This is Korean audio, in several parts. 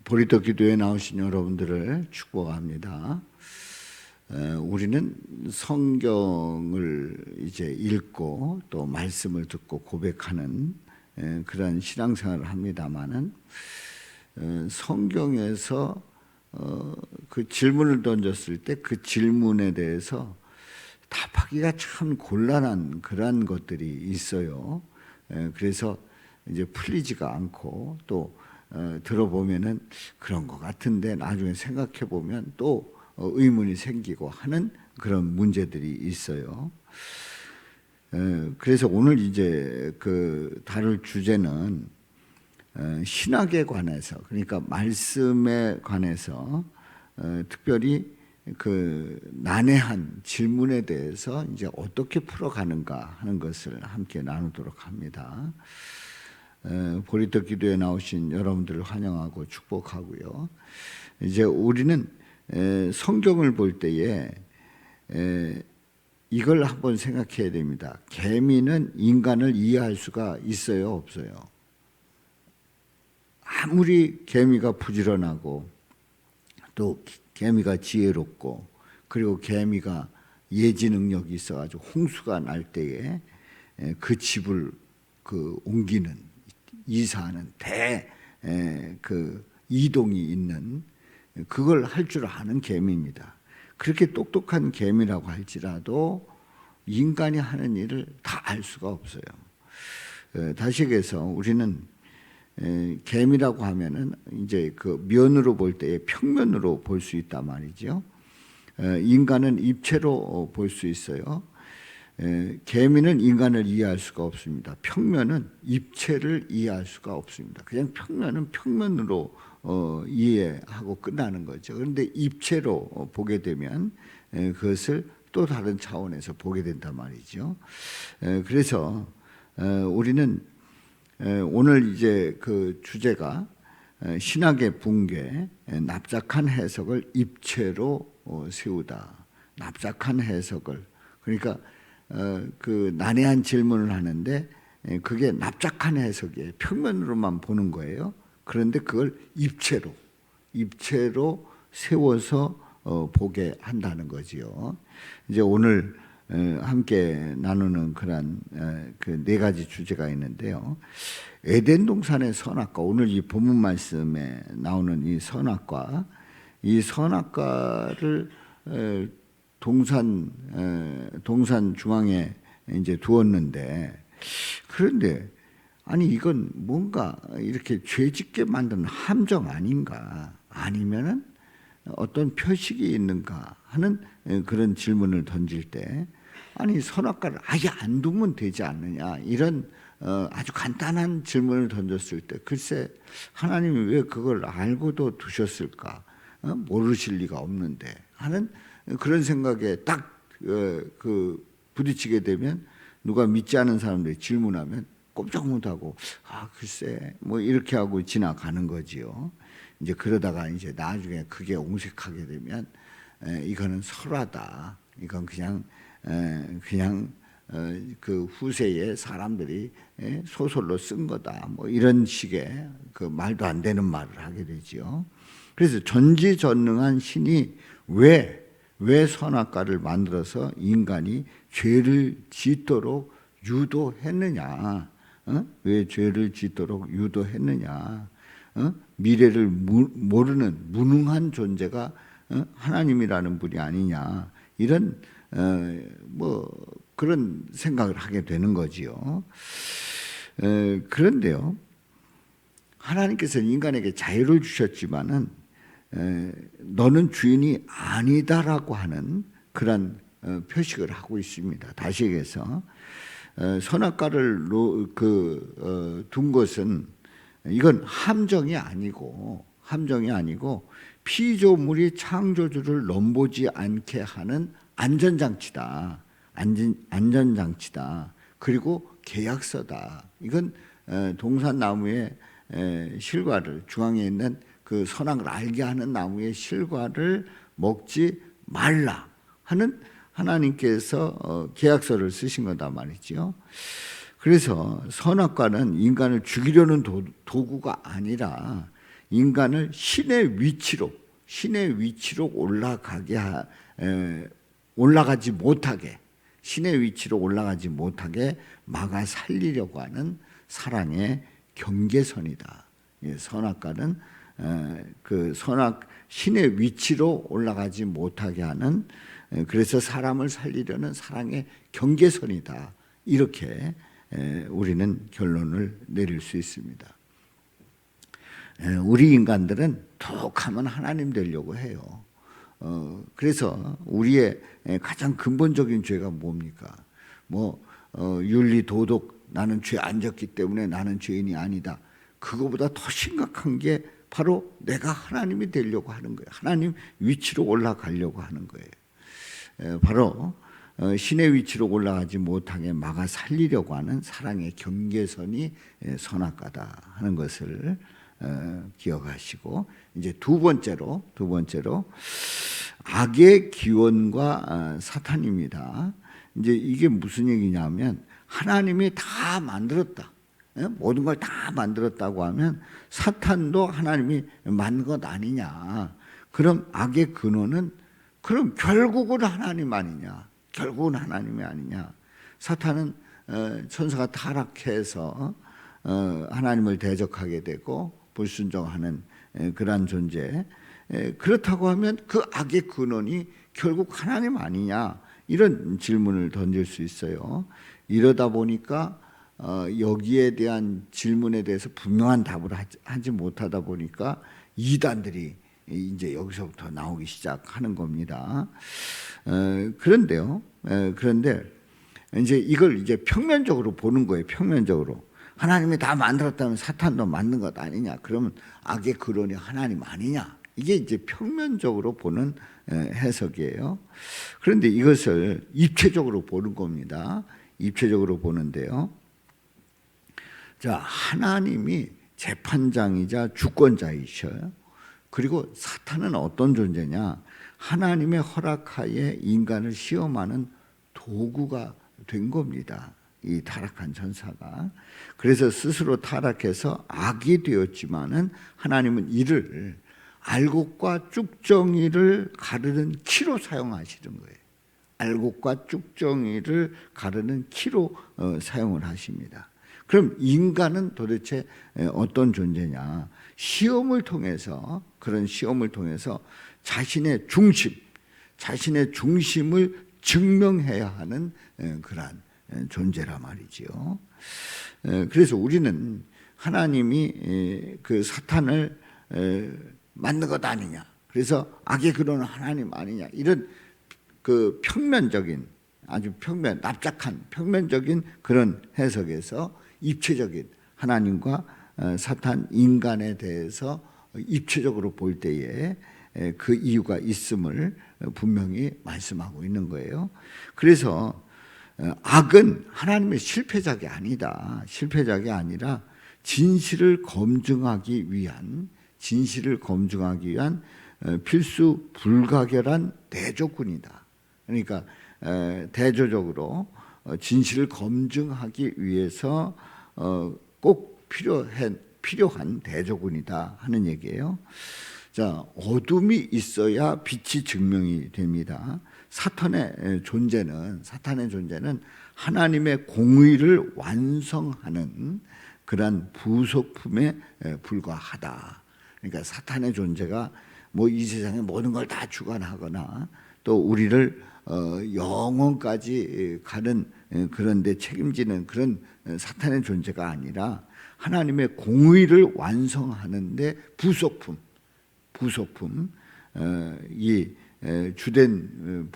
보리떡 기도에 나오신 여러분들을 축복합니다. 우리는 성경을 이제 읽고 또 말씀을 듣고 고백하는 그런 신앙생활을 합니다만은 성경에서 그 질문을 던졌을 때 그 질문에 대해서 답하기가 참 곤란한 그런 것들이 있어요. 그래서 이제 풀리지가 않고 또 들어보면은 그런 것 같은데 나중에 생각해 보면 또 의문이 생기고 하는 그런 문제들이 있어요. 그래서 오늘 이제 그 다룰 주제는 신학에 관해서, 그러니까 말씀에 관해서 특별히 그 난해한 질문에 대해서 이제 어떻게 풀어가는가 하는 것을 함께 나누도록 합니다. 보리떡 기도에 나오신 여러분들을 환영하고 축복하고요. 이제 우리는 성경을 볼 때에 이걸 한번 생각해야 됩니다. 개미는 인간을 이해할 수가 있어요, 없어요? 아무리 개미가 부지런하고 또 개미가 지혜롭고 그리고 개미가 예지 능력이 있어가지고 홍수가 날 때에 그 집을 옮기는 이사하는 그 이동이 있는 그걸 할 줄 아는 개미입니다. 그렇게 똑똑한 개미라고 할지라도 인간이 하는 일을 다 알 수가 없어요. 다시 얘기해서 우리는 개미라고 하면은 이제 그 면으로 볼 때 평면으로 볼 수 있단 말이죠. 인간은 입체로 볼 수 있어요. 개미는 인간을 이해할 수가 없습니다. 평면은 입체를 이해할 수가 없습니다. 그냥 평면은 평면으로 이해하고 끝나는 거죠. 그런데 입체로 보게 되면 그것을 또 다른 차원에서 보게 된단 말이죠. 그래서 우리는 오늘 이제 그 주제가 신학의 붕괴, 납작한 해석을 입체로 세우다. 납작한 해석을, 그러니까 그 난해한 질문을 하는데 그게 납작한 해석이에요. 평면으로만 보는 거예요. 그런데 그걸 입체로 세워서 보게 한다는 거지요. 이제 오늘 함께 나누는 그런 그 네 가지 주제가 있는데요. 에덴 동산의 선악과, 오늘 이 본문 말씀에 나오는 이 선악과를 동산 중앙에 이제 두었는데, 그런데 아니 이건 뭔가 이렇게 죄짓게 만든 함정 아닌가, 아니면은 어떤 표식이 있는가 하는 그런 질문을 던질 때, 아니 선악과를 아예 안 두면 되지 않느냐, 이런 아주 간단한 질문을 던졌을 때 글쎄 하나님이 왜 그걸 알고도 두셨을까, 모르실 리가 없는데 하는 그런 생각에 딱 부딪히게 되면, 누가 믿지 않은 사람들이 질문하면 꼼짝 못하고 글쎄 뭐 이렇게 하고 지나가는 거지요. 이제 그러다가 이제 나중에 그게 옹색하게 되면 이거는 설화다, 이건 그냥 그 후세의 사람들이 소설로 쓴 거다, 뭐 이런 식의 그 말도 안 되는 말을 하게 되지요. 그래서 전지전능한 신이 왜 선악과를 만들어서 인간이 죄를 짓도록 유도했느냐? 왜 죄를 짓도록 유도했느냐? 미래를 모르는 무능한 존재가 하나님이라는 분이 아니냐? 이런 뭐 그런 생각을 하게 되는 거지요. 그런데요, 하나님께서는 인간에게 자유를 주셨지만은 너는 주인이 아니다라고 하는 그런 표식을 하고 있습니다. 다시 얘기해서 선악과를 둔 것은 이건 함정이 아니고 피조물이 창조주를 넘보지 않게 하는 안전장치다. 안전장치다. 그리고 계약서다. 이건 동산나무의 실과를, 중앙에 있는 그 선악을 알게 하는 나무의 실과를 먹지 말라 하는 하나님께서 계약서를 쓰신 거다 말이죠. 그래서 선악과는 인간을 죽이려는 도구가 아니라 인간을 신의 위치로 올라가지 못하게, 신의 위치로 올라가지 못하게 막아 살리려고 하는 사랑의 경계선이다. 선악과는 그 신의 위치로 올라가지 못하게 하는, 그래서 사람을 살리려는 사랑의 경계선이다. 이렇게 우리는 결론을 내릴 수 있습니다. 우리 인간들은 툭 하면 하나님 되려고 해요. 그래서 우리의 가장 근본적인 죄가 뭡니까? 윤리, 도덕, 나는 죄 안 졌기 때문에 나는 죄인이 아니다. 그거보다 더 심각한 게 바로 내가 하나님이 되려고 하는 거예요. 하나님 위치로 올라가려고 하는 거예요. 바로 신의 위치로 올라가지 못하게 막아 살리려고 하는 사랑의 경계선이 선악과다 하는 것을 기억하시고, 이제 두 번째로 악의 기원과 사탄입니다. 이제 이게 무슨 얘기냐면, 하나님이 다 만들었다, 모든 걸 다 만들었다고 하면 사탄도 하나님이 만든 것 아니냐. 그럼 악의 근원은 그럼 결국은 하나님 아니냐? 결국은 하나님이 아니냐? 사탄은 천사가 타락해서 하나님을 대적하게 되고 불순종하는 그러한 존재. 그렇다고 하면 그 악의 근원이 결국 하나님 아니냐? 이런 질문을 던질 수 있어요. 이러다 보니까 여기에 대한 질문에 대해서 분명한 답을 하지 못하다 보니까 이단들이 이제 여기서부터 나오기 시작하는 겁니다. 그런데 이제 이걸 이제 평면적으로 보는 거예요. 평면적으로 하나님이 다 만들었다면 사탄도 만든 것 아니냐? 그러면 악의 근원이 하나님 아니냐? 이게 이제 평면적으로 보는 해석이에요. 그런데 이것을 입체적으로 보는 겁니다. 입체적으로 보는데요. 자, 하나님이 재판장이자 주권자이셔요. 그리고 사탄은 어떤 존재냐? 하나님의 허락하에 인간을 시험하는 도구가 된 겁니다. 이 타락한 천사가. 그래서 스스로 타락해서 악이 되었지만은 하나님은 이를 알곡과 쭉정이를 가르는 키로 사용하시는 거예요. 알곡과 쭉정이를 가르는 키로 사용을 하십니다. 그럼 인간은 도대체 어떤 존재냐? 시험을 통해서, 그런 시험을 통해서 자신의 중심을 증명해야 하는 그러한 존재라 말이지요. 그래서 우리는 하나님이 그 사탄을 만든 것 아니냐, 그래서 악의 근원은 하나님 아니냐, 이런 그 평면적인, 아주 납작한 평면적인 그런 해석에서 입체적인 하나님과 사탄, 인간에 대해서 입체적으로 볼 때에 그 이유가 있음을 분명히 말씀하고 있는 거예요. 그래서 악은 하나님의 실패작이 아니다. 실패작이 아니라 진실을 검증하기 위한 필수 불가결한 대조군이다. 그러니까 대조적으로 진실을 검증하기 위해서 꼭 필요한 대조군이다 하는 얘기예요. 자, 어둠이 있어야 빛이 증명이 됩니다. 사탄의 존재는 하나님의 공의를 완성하는 그러한 부속품에 불과하다. 그러니까 사탄의 존재가 이 세상의 모든 걸 다 주관하거나 또 우리를 영원까지 가는 그런 데 책임지는 그런 사탄의 존재가 아니라 하나님의 공의를 완성하는 데 부속품, 이 주된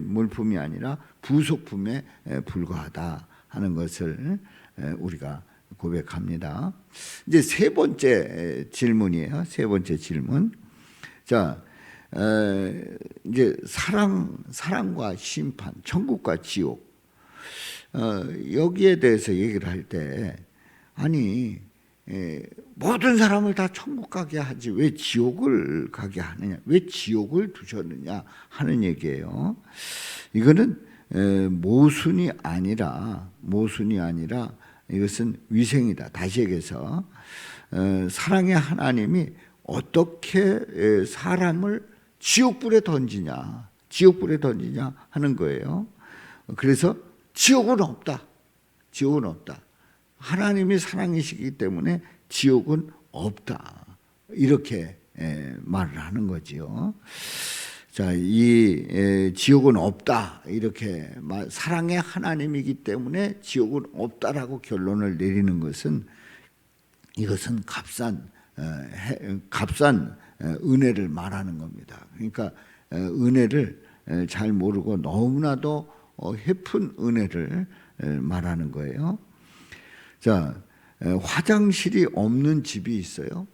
물품이 아니라 부속품에 불과하다 하는 것을 우리가 고백합니다. 이제 세 번째 질문이에요. 세 번째 질문. 자, 이제 사랑과 심판, 천국과 지옥, 여기에 대해서 얘기를 할 때, 아니 모든 사람을 다 천국 가게 하지 왜 지옥을 가게 하느냐, 왜 지옥을 두셨느냐 하는 얘기예요. 이거는 모순이 아니라 이것은 위생이다. 다시 얘기해서 사랑의 하나님이 어떻게 사람을 지옥불에 던지냐 하는 거예요. 그래서 지옥은 없다. 지옥은 없다. 하나님이 사랑이시기 때문에 지옥은 없다. 이렇게 말을 하는 거지요. 자, 이 지옥은 없다. 이렇게 사랑의 하나님이기 때문에 지옥은 없다라고 결론을 내리는 것은 이것은 값싼 은혜를 말하는 겁니다. 그러니까 은혜를 잘 모르고 너무나도 해픈 은혜를 말하는 거예요. 자, 화장실이 없는 집이 있어요.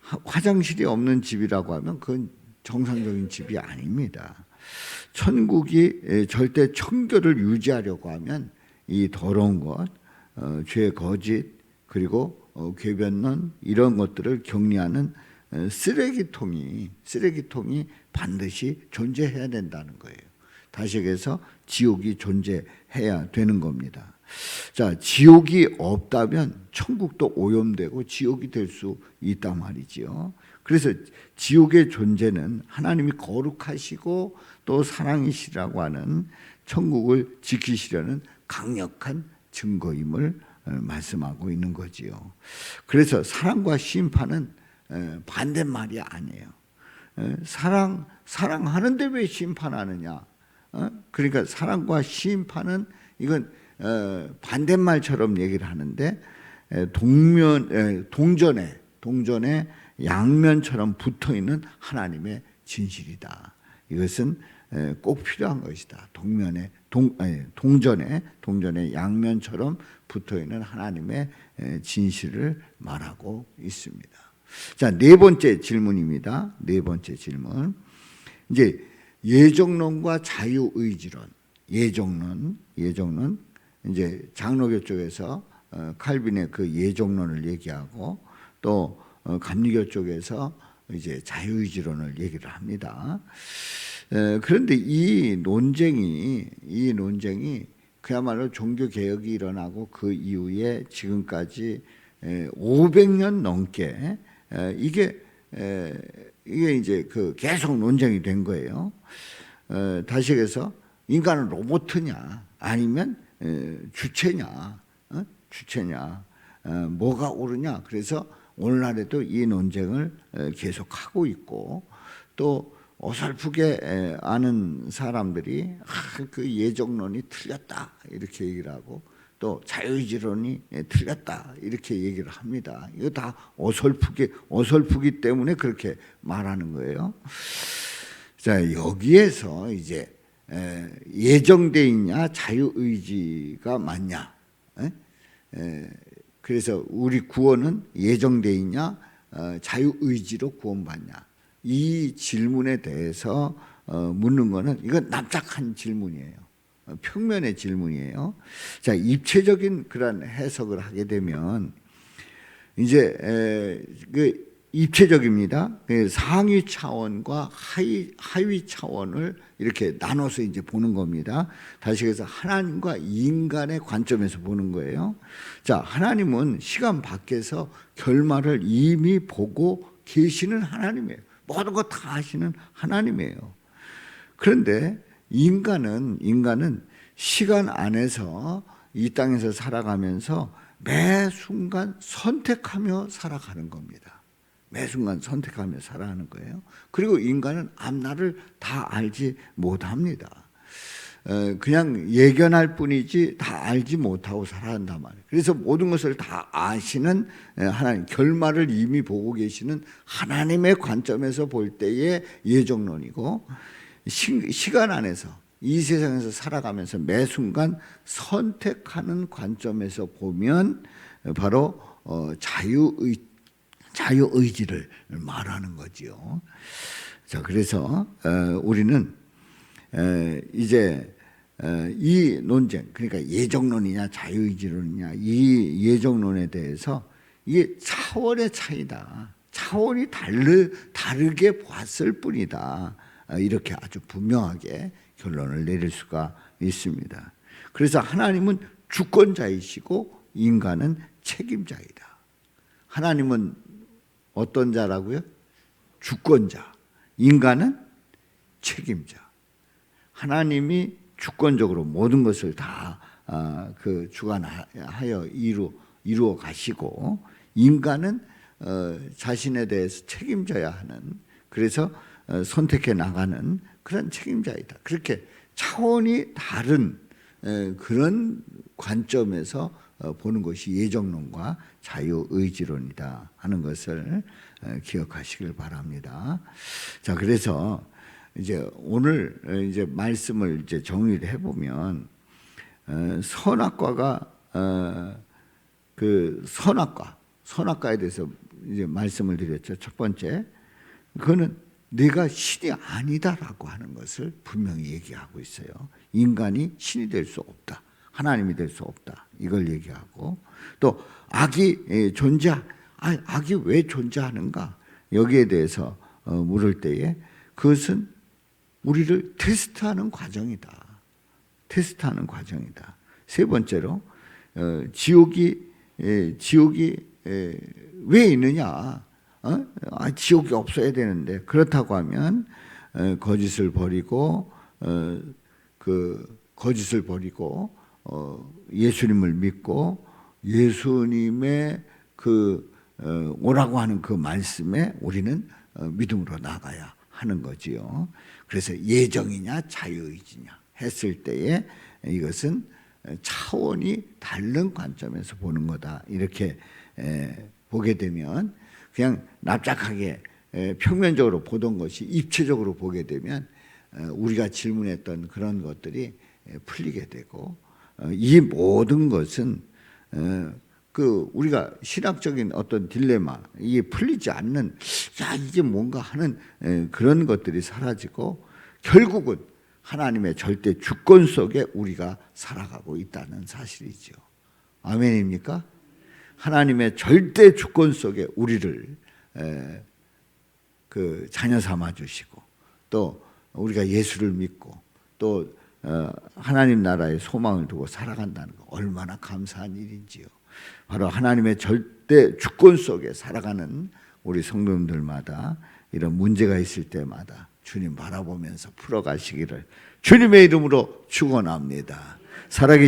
화장실이 없는 집이라고 하면 그건 정상적인 집이 아닙니다. 천국이 절대 청결을 유지하려고 하면 이 더러운 것, 죄 거짓, 그리고 궤변론 이런 것들을 격리하는 쓰레기통이 반드시 존재해야 된다는 거예요. 다시 얘기해서 지옥이 존재해야 되는 겁니다. 자, 지옥이 없다면 천국도 오염되고 지옥이 될 수 있단 말이지요. 그래서 지옥의 존재는 하나님이 거룩하시고 또 사랑이시라고 하는 천국을 지키시려는 강력한 증거임을 말씀하고 있는 거지요. 그래서 사랑과 심판은 반대말이 아니에요. 사랑하는데 왜 심판하느냐? 그러니까 사랑과 심판은 이건 반대말처럼 얘기를 하는데 동전에 양면처럼 붙어있는 하나님의 진실이다. 이것은 꼭 필요한 것이다. 동전에 양면처럼 붙어있는 하나님의 진실을 말하고 있습니다. 자, 네 번째 질문입니다. 네 번째 질문. 이제 예정론과 자유의지론. 예정론 이제 장로교 쪽에서 칼빈의 그 예정론을 얘기하고 또 감리교 쪽에서 이제 자유의지론을 얘기를 합니다. 그런데 이 논쟁이 그야말로 종교 개혁이 일어나고 그 이후에 지금까지 500년 넘게 이게 이제 그 계속 논쟁이 된 거예요. 다시 얘기해서 인간은 로봇이냐 아니면 주체냐, 뭐가 옳으냐. 그래서 오늘날에도 이 논쟁을 계속하고 있고 또 어설프게 아는 사람들이 그 예정론이 틀렸다 이렇게 얘기를 하고 또 자유의지론이 틀렸다 이렇게 얘기를 합니다. 이거 다 어설프기 때문에 그렇게 말하는 거예요. 자, 여기에서 이제 예정돼 있냐 자유의지가 맞냐? 그래서 우리 구원은 예정돼 있냐 자유의지로 구원받냐? 이 질문에 대해서 묻는 거는 이건 납작한 질문이에요. 평면의 질문이에요. 자, 입체적인 그런 해석을 하게 되면 이제 그 입체적입니다. 상위 차원과 하위 차원을 이렇게 나눠서 이제 보는 겁니다. 다시 해서 하나님과 인간의 관점에서 보는 거예요. 자, 하나님은 시간 밖에서 결말을 이미 보고 계시는 하나님이에요. 모든 것 다 아시는 하나님이에요. 그런데 인간은 시간 안에서 이 땅에서 살아가면서 매 순간 선택하며 살아가는 겁니다. 매 순간 선택하며 살아가는 거예요. 그리고 인간은 앞날을 다 알지 못합니다. 그냥 예견할 뿐이지 다 알지 못하고 살아간단 말이에요. 그래서 모든 것을 다 아시는 하나님, 결말을 이미 보고 계시는 하나님의 관점에서 볼 때의 예정론이고, 시간 안에서 이 세상에서 살아가면서 매 순간 선택하는 관점에서 보면 바로 자유의지를 말하는 거지요. 자, 그래서 우리는 이제 이 논쟁, 그러니까 예정론이냐 자유의지론이냐, 이 예정론에 대해서 이게 차원의 차이다. 차원이 다르게 봤을 뿐이다. 이렇게 아주 분명하게 결론을 내릴 수가 있습니다. 그래서 하나님은 주권자이시고 인간은 책임자이다. 하나님은 어떤 자라고요? 주권자. 인간은 책임자. 하나님이 주권적으로 모든 것을 다 그 주관하여 이루어 가시고, 인간은 자신에 대해서 책임져야 하는, 그래서 선택해 나가는 그런 책임자이다. 그렇게 차원이 다른 그런 관점에서 보는 것이 예정론과 자유의지론이다 하는 것을 기억하시길 바랍니다. 자, 그래서 이제 오늘 이제 말씀을 이제 정리를 해보면, 선악과가 그 선악과에 대해서 이제 말씀을 드렸죠. 첫 번째, 그거는 내가 신이 아니다라고 하는 것을 분명히 얘기하고 있어요. 인간이 신이 될 수 없다, 하나님이 될 수 없다, 이걸 얘기하고, 또 악이 악이 왜 존재하는가, 여기에 대해서 물을 때에 그것은 우리를 테스트하는 과정이다. 세 번째로, 지옥이 왜 있느냐? 지옥이 없어야 되는데, 그렇다고 하면 거짓을 버리고 예수님을 믿고 예수님의 오라고 하는 그 말씀에 우리는 믿음으로 나가야 하는 거지요. 그래서 예정이냐 자유의지냐 했을 때에 이것은 차원이 다른 관점에서 보는 거다, 이렇게 보게 되면, 그냥 납작하게 평면적으로 보던 것이 입체적으로 보게 되면 우리가 질문했던 그런 것들이 풀리게 되고, 이 모든 것은 우리가 신학적인 어떤 딜레마, 이게 풀리지 않는, 이게 뭔가 하는 그런 것들이 사라지고, 결국은 하나님의 절대 주권 속에 우리가 살아가고 있다는 사실이죠. 아멘입니까? 하나님의 절대 주권 속에 우리를 자녀 삼아 주시고, 또 우리가 예수를 믿고, 또 하나님 나라의 소망을 두고 살아간다는 거, 얼마나 감사한 일인지요. 바로 하나님의 절대 주권 속에 살아가는 우리 성도님들마다 이런 문제가 있을 때마다 주님 바라보면서 풀어가시기를 주님의 이름으로 축원합니다. 살아계신